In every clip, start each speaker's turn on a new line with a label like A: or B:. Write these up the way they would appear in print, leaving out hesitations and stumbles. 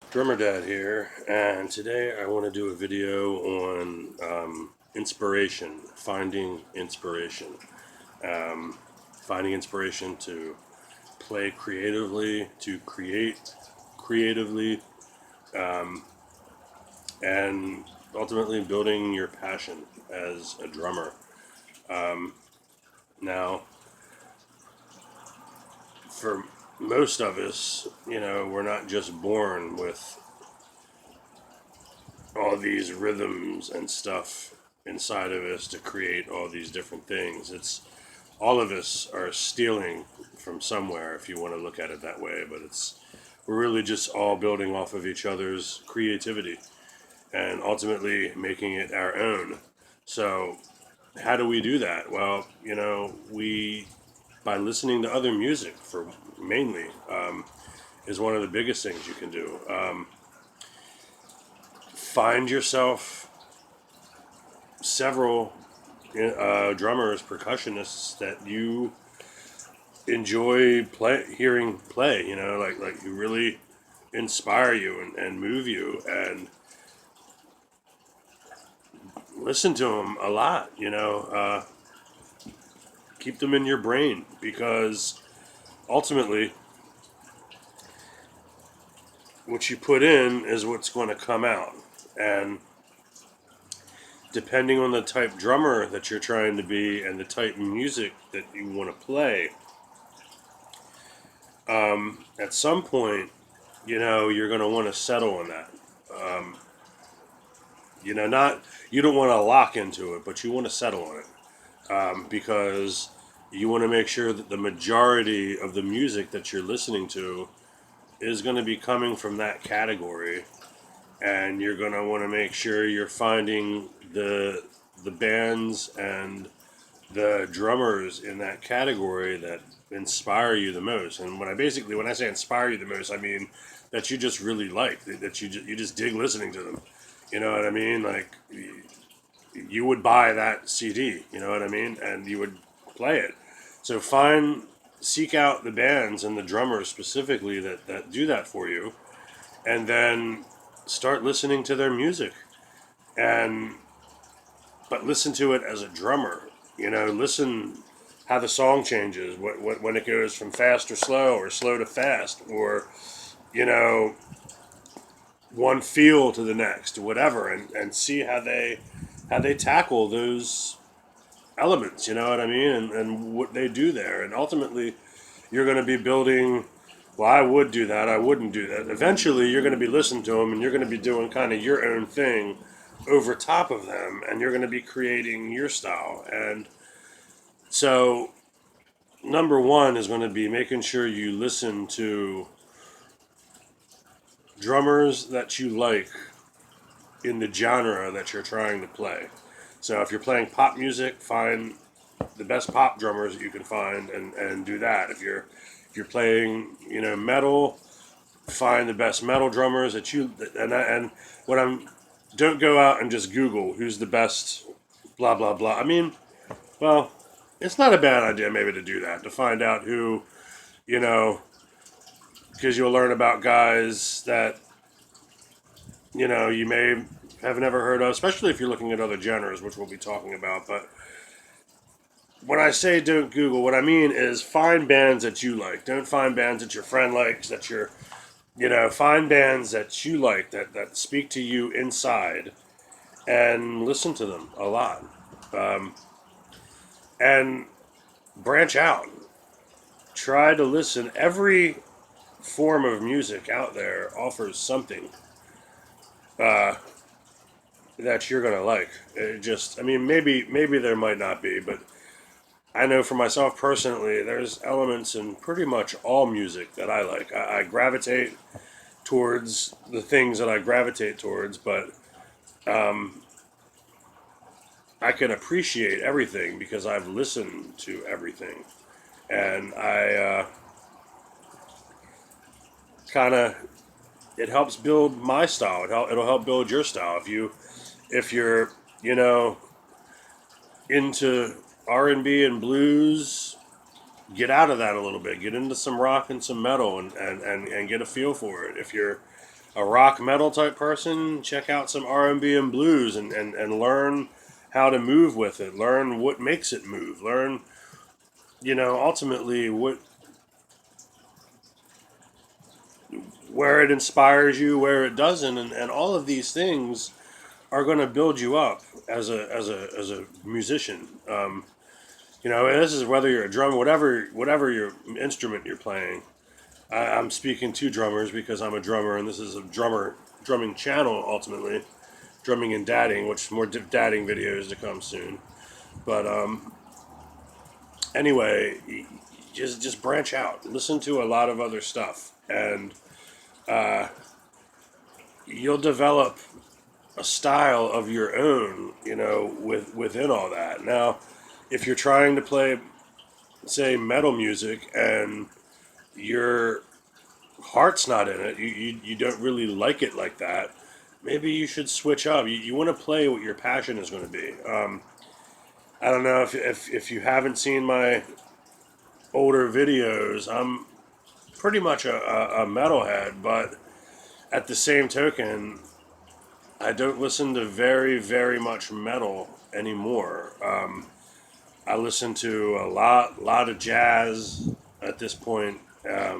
A: Drummer Dad here, and today I want to do a video on inspiration, finding inspiration to play creatively, to create creatively, and ultimately building your passion as a drummer. Now, for most of us, we're not just born with all these rhythms and stuff inside of us to create all these different things. It's all of us are stealing from somewhere if you want to look at it that way, but it's we're really just all building off of each other's creativity and ultimately making it our own. So, how do we do that? Well, we by listening to other music for mainly is one of the biggest things you can do. Find yourself several drummers, percussionists that you enjoy hearing play. Like who really inspire you and move you, and listen to them a lot. Keep them in your brain because ultimately, what you put in is what's going to come out, and depending on the type drummer that you're trying to be and the type of music that you want to play, at some point, you're going to want to settle on that. Um, not you don't want to lock into it, but you want to settle on it because you want to make sure that the majority of the music that you're listening to is going to be coming from that category, and you're going to want to make sure you're finding the bands and the drummers in that category that inspire you the most. And when I say inspire you the most, I mean that you just really like, that you just dig listening to them. You know what I mean? Like you would buy that CD. You know what I mean? And you would play it. So seek out the bands and the drummers specifically that do that for you, and then start listening to their music. And but listen to it as a drummer. Listen how the song changes, when it goes from fast to slow or slow to fast, or you know one feel to the next, whatever, and see how they tackle those elements. You know what I mean, and what they do there, and ultimately you're going to be building. Well, I would do that. I wouldn't do that. Eventually, you're going to be listening to them, and you're going to be doing kind of your own thing over top of them, and you're going to be creating your style. And so, number one is going to be making sure you listen to drummers that you like in the genre that you're trying to play. So, if you're playing pop music, find the best pop drummers that you can find, and do that. If you're playing, metal, find the best metal drummers that you and what I'm don't go out and just Google who's the best blah blah blah. I mean, well, it's not a bad idea maybe to do that, to find out who, you know because you'll learn about guys that you may have never heard of, especially if you're looking at other genres, which we'll be talking about. But when I say don't Google, what I mean is find bands that you like. Don't find bands that your friend likes, find bands that you like, that speak to you inside, and listen to them a lot. And branch out. Try to listen. Every form of music out there offers something that you're gonna like. I mean, maybe there might not be, but I know for myself personally, there's elements in pretty much all music that I like. I gravitate towards the things that I gravitate towards, but I can appreciate everything because I've listened to everything, and I kind of it helps build my style. It'll help build your style if you're you know into R&B and blues. Get out of that a little bit. Get into some rock and some metal, and get a feel for it. If you're a rock metal type person, check out some R&B and blues and learn how to move with it. Learn what makes it move. Learn, ultimately where it inspires you, where it doesn't, and all of these things are going to build you up as a musician. And this is whether you're a drummer, whatever your instrument you're playing. I'm speaking to drummers because I'm a drummer, and this is a drumming channel ultimately, drumming and dadding, which more dadding videos to come soon. But anyway, just branch out, listen to a lot of other stuff, and you'll develop a style of your own, within all that. Now, if you're trying to play, say, metal music and your heart's not in it, you don't really like it like that, maybe you should switch up. You want to play what your passion is going to be. I don't know if you haven't seen my older videos, I'm pretty much a metalhead, but at the same token, I don't listen to very, very much metal anymore. I listen to a lot of jazz at this point, a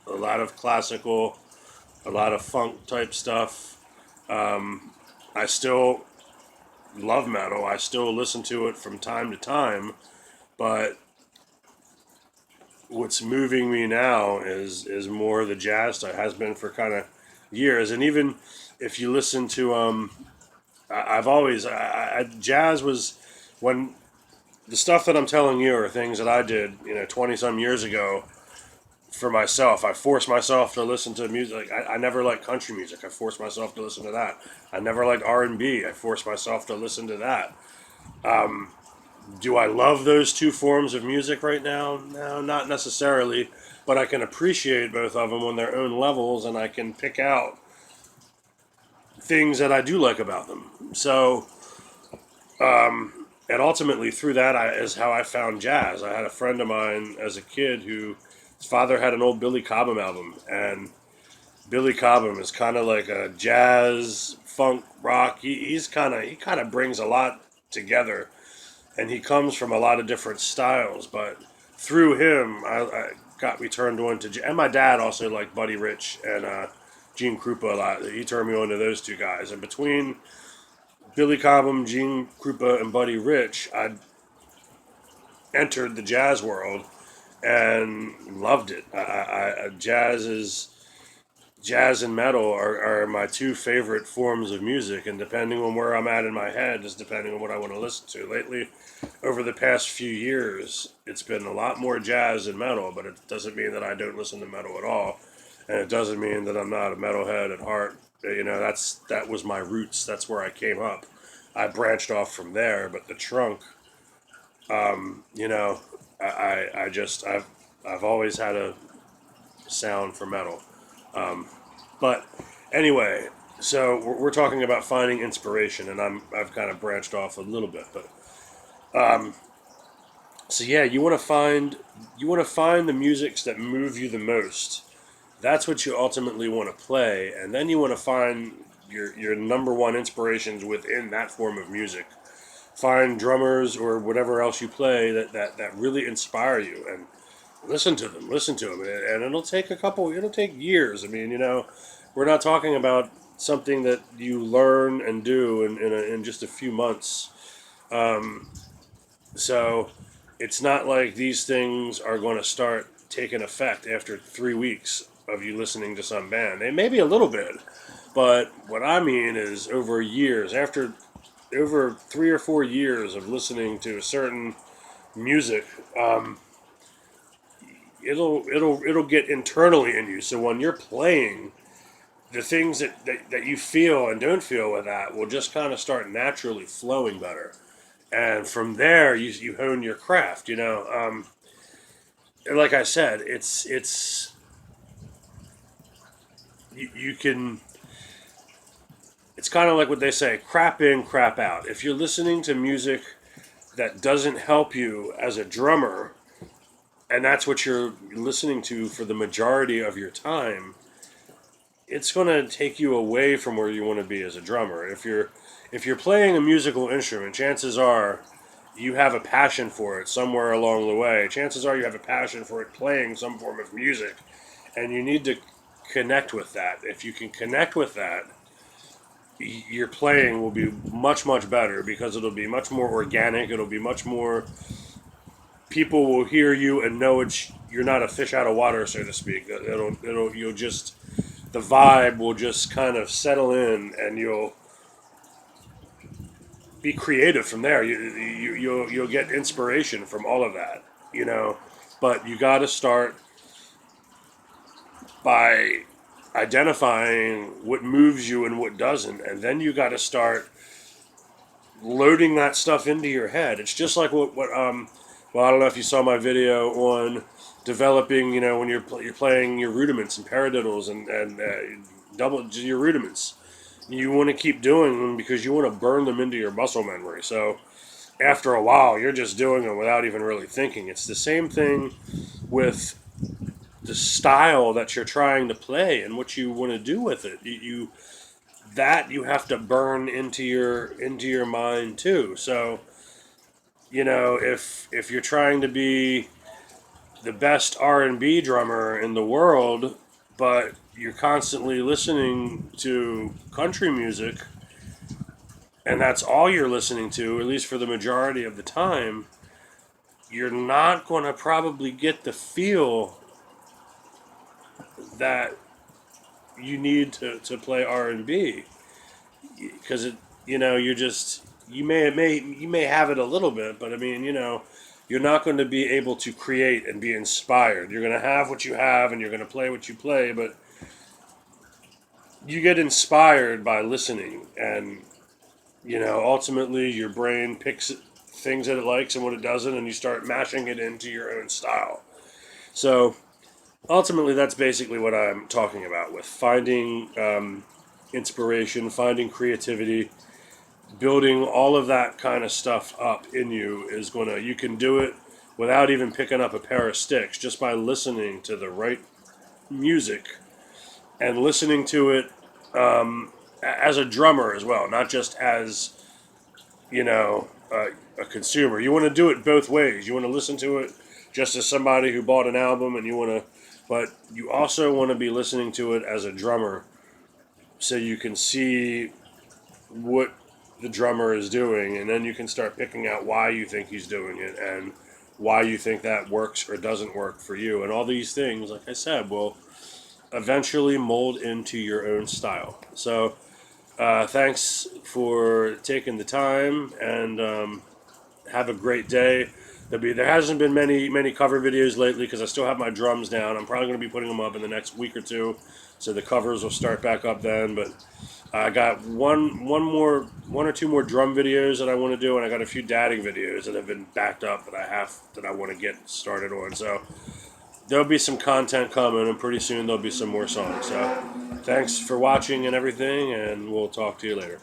A: lot of classical, a lot of funk type stuff. I still love metal. I still listen to it from time to time, but what's moving me now is more the jazz stuff. Has been for kind of years, and even if you listen to I've always jazz was when the stuff that I'm telling you are things that I did 20 some years ago for myself. I forced myself to listen to music. I never liked country music. I forced myself to listen to that. I never liked R&B. I forced myself to listen to that. Do I love those two forms of music right now? No, not necessarily, but I can appreciate both of them on their own levels, and I can pick out things that I do like about them. So, and ultimately through that is how I found jazz. I had a friend of mine as a kid who his father had an old Billy Cobham album, and Billy Cobham is kind of like a jazz, funk, rock. He kind of brings a lot together, and he comes from a lot of different styles. But through him, I got me turned on to, and my dad also liked Buddy Rich and Gene Krupa a lot. He turned me on to those two guys, and between Billy Cobham, Gene Krupa, and Buddy Rich, I entered the jazz world and loved it. Jazz and metal are my two favorite forms of music, and depending on where I'm at in my head is depending on what I want to listen to. Lately, over the past few years, it's been a lot more jazz and metal, but it doesn't mean that I don't listen to metal at all, and it doesn't mean that I'm not a metalhead at heart. That was my roots. That's where I came up. I branched off from there, but the trunk, you know, I've always had a sound for metal. But anyway, so we're talking about finding inspiration, and I've kind of branched off a little bit, but so yeah, you want to find the musics that move you the most. That's what you ultimately want to play, and then you want to find your number one inspirations within that form of music. Find drummers or whatever else you play that really inspire you, and listen to them, and it'll take years. I mean, we're not talking about something that you learn and do in just a few months. So it's not like these things are going to start taking effect after 3 weeks of you listening to some band. They may be a little bit, but what I mean is over years, after over 3 or 4 years of listening to a certain music, it'll get internally in you. So when you're playing, the things that you feel and don't feel with that will just kind of start naturally flowing better. And from there, you hone your craft. And like I said, it's you can. It's kind of like what they say: crap in, crap out. If you're listening to music that doesn't help you as a drummer, and that's what you're listening to for the majority of your time, it's going to take you away from where you want to be as a drummer. If you're playing a musical instrument, chances are you have a passion for it somewhere along the way. Chances are you have a passion for it playing some form of music, and you need to connect with that. If you can connect with that, your playing will be much much better because it'll be much more organic. It'll be much more, people will hear you and know it's, you're not a fish out of water, so to speak. You'll just, the vibe will just kind of settle in, and you'll be creative from there. You'll get inspiration from all of that, you know. But you got to start by identifying what moves you and what doesn't, and then you got to start loading that stuff into your head. It's just like well, I don't know if you saw my video on developing, when you're playing your rudiments and paradiddles and double your rudiments. You want to keep doing them because you want to burn them into your muscle memory. So after a while, you're just doing them without even really thinking. It's the same thing with the style that you're trying to play and what you want to do with it. You have to burn into your mind too. So if you're trying to be the best R&B drummer in the world, but you're constantly listening to country music, and that's all you're listening to, at least for the majority of the time, you're not going to probably get the feel that you need to play R&B, because you may have it a little bit, but I mean, you're not going to be able to create and be inspired. You're going to have what you have, and you're going to play what you play, but you get inspired by listening, and ultimately your brain picks things that it likes and what it doesn't, and you start mashing it into your own style. So ultimately, that's basically what I'm talking about with finding inspiration, finding creativity, building all of that kind of stuff up in you you can do it without even picking up a pair of sticks, just by listening to the right music and listening to it as a drummer as well, not just as, a consumer. You want to do it both ways. You want to listen to it just as somebody who bought an album, but you also want to be listening to it as a drummer, so you can see what the drummer is doing, and then you can start picking out why you think he's doing it and why you think that works or doesn't work for you. And all these things, like I said, will eventually mold into your own style. So thanks for taking the time, and have a great day. There hasn't been many cover videos lately because I still have my drums down. I'm probably going to be putting them up in the next week or two, so the covers will start back up then. But I got one or two more drum videos that I want to do, and I got a few dadding videos that have been backed up that I want to get started on. So there'll be some content coming, and pretty soon there'll be some more songs. So thanks for watching and everything, and we'll talk to you later.